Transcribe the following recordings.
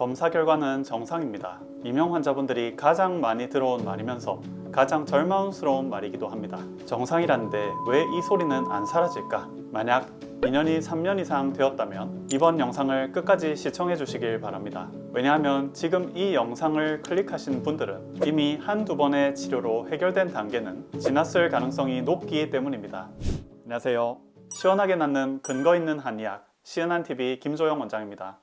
검사 결과는 정상입니다. 이명 환자분들이 가장 많이 들어온 말이면서 가장 절망스러운 말이기도 합니다. 정상이라는데 왜 이 소리는 안 사라질까? 만약 2년이 3년 이상 되었다면 이번 영상을 끝까지 시청해 주시길 바랍니다. 왜냐하면 지금 이 영상을 클릭하신 분들은 이미 한두 번의 치료로 해결된 단계는 지났을 가능성이 높기 때문입니다. 안녕하세요. 시원하게 낫는 근거 있는 한의학 시은한TV 김조영 원장입니다.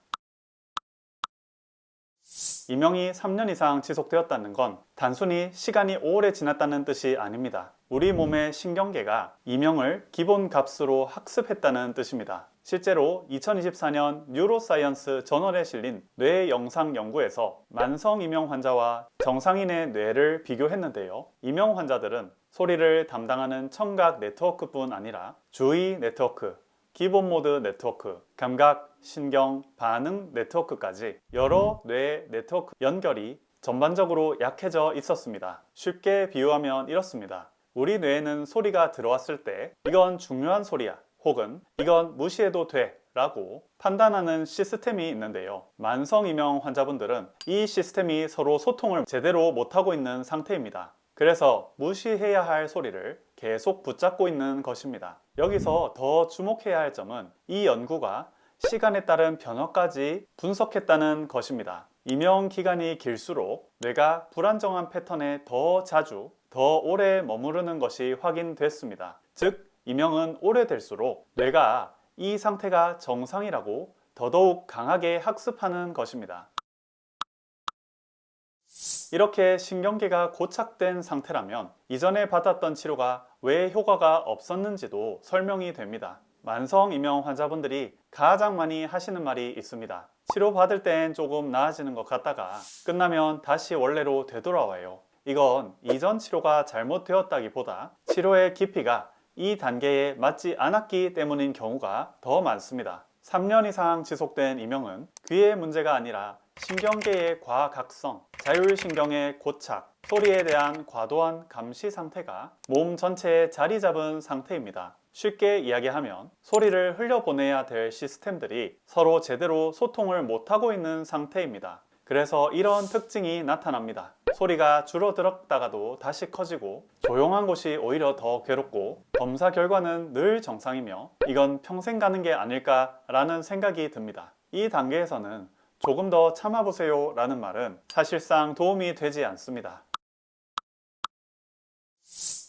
이명이 3년 이상 지속되었다는 건 단순히 시간이 오래 지났다는 뜻이 아닙니다. 우리 몸의 신경계가 이명을 기본 값으로 학습했다는 뜻입니다. 실제로 2024년 뉴로사이언스 저널에 실린 뇌 영상 연구에서 만성 이명 환자와 정상인의 뇌를 비교했는데요. 이명 환자들은 소리를 담당하는 청각 네트워크뿐 아니라 주의 네트워크, 기본 모드 네트워크, 감각, 신경, 반응 네트워크까지 여러 뇌 네트워크 연결이 전반적으로 약해져 있었습니다. 쉽게 비유하면 이렇습니다. 우리 뇌에는 소리가 들어왔을 때 이건 중요한 소리야 혹은 이건 무시해도 돼 라고 판단하는 시스템이 있는데요. 만성 이명 환자분들은 이 시스템이 서로 소통을 제대로 못하고 있는 상태입니다. 그래서 무시해야 할 소리를 계속 붙잡고 있는 것입니다. 여기서 더 주목해야 할 점은 이 연구가 시간에 따른 변화까지 분석했다는 것입니다. 이명 기간이 길수록 뇌가 불안정한 패턴에 더 자주, 더 오래 머무르는 것이 확인됐습니다. 즉, 이명은 오래될수록 뇌가 이 상태가 정상이라고 더더욱 강하게 학습하는 것입니다. 이렇게 신경계가 고착된 상태라면 이전에 받았던 치료가 왜 효과가 없었는지도 설명이 됩니다. 만성 이명 환자분들이 가장 많이 하시는 말이 있습니다. 치료받을 땐 조금 나아지는 것 같다가 끝나면 다시 원래로 되돌아와요. 이건 이전 치료가 잘못되었다기보다 치료의 깊이가 이 단계에 맞지 않았기 때문인 경우가 더 많습니다. 3년 이상 지속된 이명은 귀의 문제가 아니라 신경계의 과각성, 자율신경의 고착, 소리에 대한 과도한 감시 상태가 몸 전체에 자리 잡은 상태입니다. 쉽게 이야기하면 소리를 흘려보내야 될 시스템들이 서로 제대로 소통을 못하고 있는 상태입니다. 그래서 이런 특징이 나타납니다. 소리가 줄어들었다가도 다시 커지고 조용한 곳이 오히려 더 괴롭고 검사 결과는 늘 정상이며 이건 평생 가는 게 아닐까라는 생각이 듭니다. 이 단계에서는 조금 더 참아보세요 라는 말은 사실상 도움이 되지 않습니다.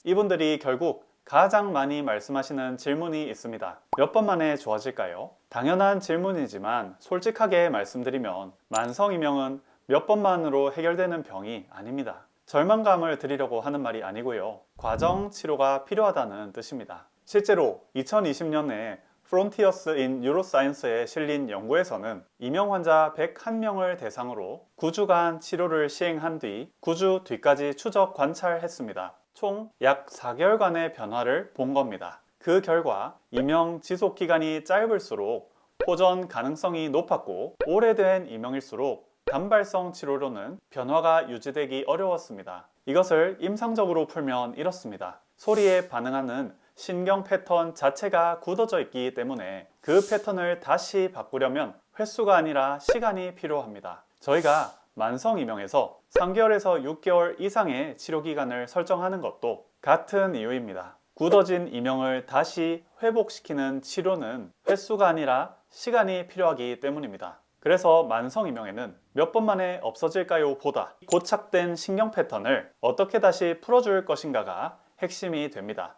이분들이 결국 가장 많이 말씀하시는 질문이 있습니다. 몇 번 만에 좋아질까요? 당연한 질문이지만 솔직하게 말씀드리면 만성 이명은 몇 번만으로 해결되는 병이 아닙니다. 절망감을 드리려고 하는 말이 아니고요. 과정 치료가 필요하다는 뜻입니다. 실제로 2020년에 Frontiers in Neuroscience에 실린 연구에서는 이명 환자 101명을 대상으로 9주간 치료를 시행한 뒤 9주 뒤까지 추적 관찰했습니다. 총 약 4개월간의 변화를 본 겁니다. 그 결과 이명 지속 기간이 짧을수록 호전 가능성이 높았고 오래된 이명일수록 단발성 치료로는 변화가 유지되기 어려웠습니다. 이것을 임상적으로 풀면 이렇습니다. 소리에 반응하는 신경 패턴 자체가 굳어져 있기 때문에 그 패턴을 다시 바꾸려면 횟수가 아니라 시간이 필요합니다. 저희가 만성 이명에서 3개월에서 6개월 이상의 치료 기간을 설정하는 것도 같은 이유입니다. 굳어진 이명을 다시 회복시키는 치료는 횟수가 아니라 시간이 필요하기 때문입니다. 그래서 만성 이명에는 몇 번 만에 없어질까요? 보다 고착된 신경 패턴을 어떻게 다시 풀어줄 것인가가 핵심이 됩니다.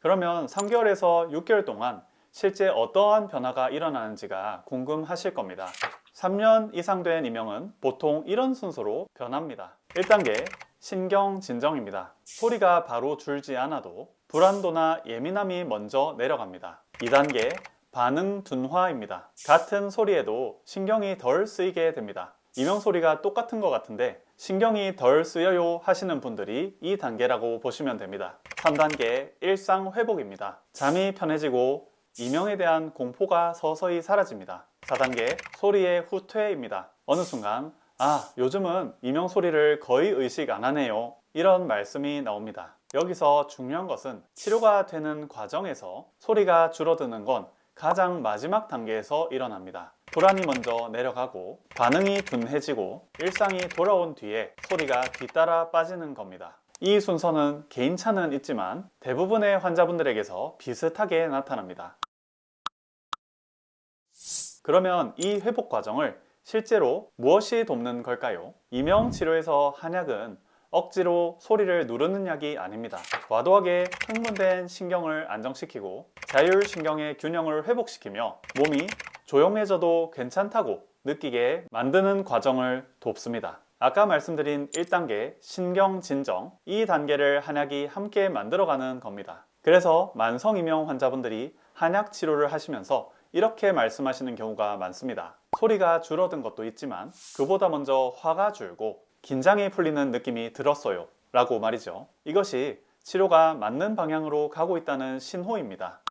그러면 3개월에서 6개월 동안 실제 어떠한 변화가 일어나는지가 궁금하실 겁니다. 3년 이상 된 이명은 보통 이런 순서로 변합니다. 1단계 신경 진정입니다. 소리가 바로 줄지 않아도 불안도나 예민함이 먼저 내려갑니다. 2단계 반응 둔화입니다. 같은 소리에도 신경이 덜 쓰이게 됩니다. 이명 소리가 똑같은 것 같은데 신경이 덜 쓰여요 하시는 분들이 이 단계라고 보시면 됩니다. 3단계 일상 회복입니다. 잠이 편해지고 이명에 대한 공포가 서서히 사라집니다. 4단계 소리의 후퇴입니다. 어느 순간 요즘은 이명 소리를 거의 의식 안 하네요 이런 말씀이 나옵니다. 여기서 중요한 것은 치료가 되는 과정에서 소리가 줄어드는 건 가장 마지막 단계에서 일어납니다. 불안이 먼저 내려가고 반응이 둔해지고 일상이 돌아온 뒤에 소리가 뒤따라 빠지는 겁니다. 이 순서는 개인차는 있지만 대부분의 환자분들에게서 비슷하게 나타납니다. 그러면 이 회복 과정을 실제로 무엇이 돕는 걸까요? 이명치료에서 한약은 억지로 소리를 누르는 약이 아닙니다. 과도하게 흥분된 신경을 안정시키고 자율신경의 균형을 회복시키며 몸이 조용해져도 괜찮다고 느끼게 만드는 과정을 돕습니다. 아까 말씀드린 1단계 신경진정, 이 단계를 한약이 함께 만들어가는 겁니다. 그래서 만성이명 환자분들이 한약 치료를 하시면서 이렇게 말씀하시는 경우가 많습니다. 소리가 줄어든 것도 있지만 그보다 먼저 화가 줄고 긴장이 풀리는 느낌이 들었어요 라고 말이죠. 이것이 치료가 맞는 방향으로 가고 있다는 신호입니다.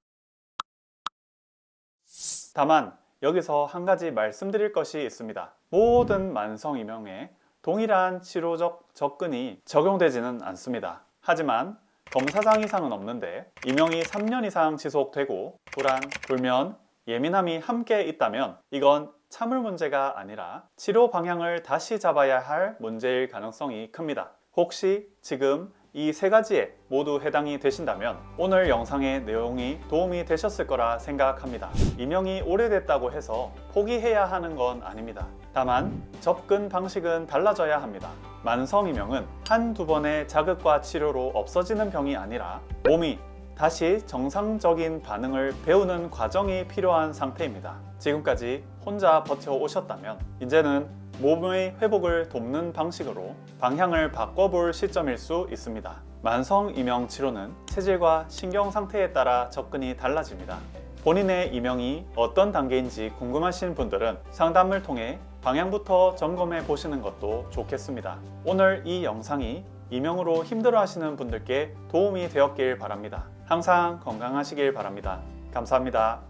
다만 여기서 한 가지 말씀드릴 것이 있습니다. 모든 만성이명에 동일한 치료적 접근이 적용되지는 않습니다. 하지만 검사상 이상은 없는데 이명이 3년 이상 지속되고 불안, 불면, 예민함이 함께 있다면 이건 참을 문제가 아니라 치료 방향을 다시 잡아야 할 문제일 가능성이 큽니다. 혹시 지금 이 세 가지에 모두 해당이 되신다면 오늘 영상의 내용이 도움이 되셨을 거라 생각합니다. 이명이 오래됐다고 해서 포기해야 하는 건 아닙니다. 다만 접근 방식은 달라져야 합니다. 만성이명은 한두 번의 자극과 치료로 없어지는 병이 아니라 몸이 다시 정상적인 반응을 배우는 과정이 필요한 상태입니다. 지금까지 혼자 버텨오셨다면 이제는 몸의 회복을 돕는 방식으로 방향을 바꿔볼 시점일 수 있습니다. 만성 이명 치료는 체질과 신경 상태에 따라 접근이 달라집니다. 본인의 이명이 어떤 단계인지 궁금하신 분들은 상담을 통해 방향부터 점검해 보시는 것도 좋겠습니다. 오늘 이 영상이 이명으로 힘들어하시는 분들께 도움이 되었길 바랍니다. 항상 건강하시길 바랍니다. 감사합니다.